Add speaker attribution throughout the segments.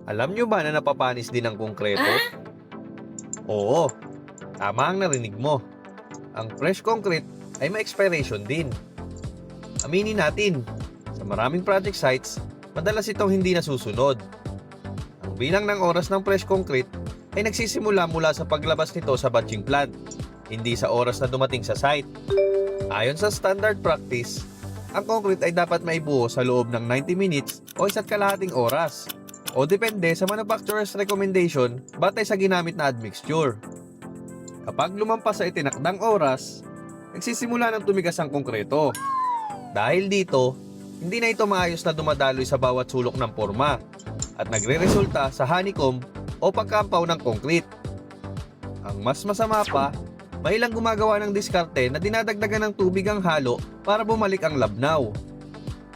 Speaker 1: Alam nyo ba na napapanis din ang konkreto? Oo, tama ang narinig mo. Ang fresh concrete ay may expiration din. Aminin natin, sa maraming project sites, madalas itong hindi nasusunod. Ang bilang ng oras ng fresh concrete ay nagsisimula mula sa paglabas nito sa batching plant, hindi sa oras na dumating sa site. Ayon sa standard practice, ang concrete ay dapat maibuo sa loob ng 90 minutes o 1.5 oras, o depende sa manufacturer's recommendation batay sa ginamit na admixture. Kapag lumampas sa itinakdang oras, nagsisimula ng tumigas ang konkreto. Dahil dito, hindi na ito maayos na dumadaloy sa bawat sulok ng forma at nagre-resulta sa honeycomb o pagkampaw ng concrete. Ang mas masama pa, may ilang gumagawa ng diskarte na dinadagdagan ng tubig ang halo para bumalik ang labnaw.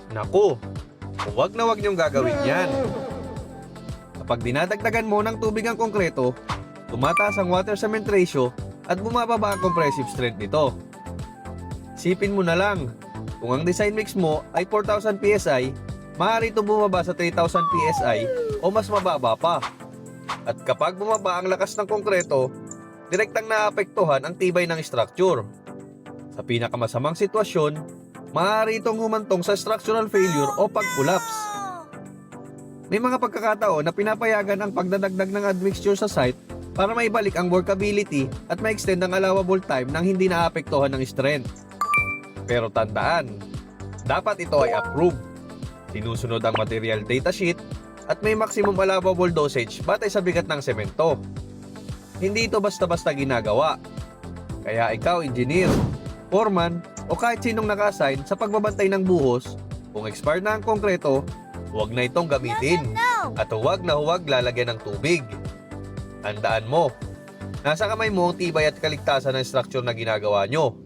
Speaker 1: Naku, huwag na huwag niyong gagawin yan. Kapag dinadagdagan mo ng tubig ang konkreto, tumataas ang water-cement ratio at bumababa ang compressive strength nito. Isipin mo na lang, kung ang design mix mo ay 4,000 PSI, maaari ito bumaba sa 3,000 PSI o mas mababa pa. At kapag bumaba ang lakas ng konkreto, direktang naapektuhan ang tibay ng structure. Sa pinakamasamang sitwasyon, maaari itong humantong sa structural failure o pag-collapse. May mga pagkakataon na pinapayagan ang pagdadagdag ng admixture sa site para maibalik ang workability at ma-extend ang allowable time nang hindi naapektuhan ng strength. Pero tandaan, dapat ito ay approved. Sinusunod ang material datasheet at may maximum allowable dosage batay sa bigat ng semento. Hindi ito basta-basta ginagawa. Kaya ikaw, engineer, foreman, o kahit sinong naka-assign sa pagbabantay ng buhos, kung expired na ang konkreto, huwag na itong gamitin at huwag na huwag lalagyan ng tubig. Tandaan mo, nasa kamay mo ang tibay at kaligtasan ng structure na ginagawa nyo.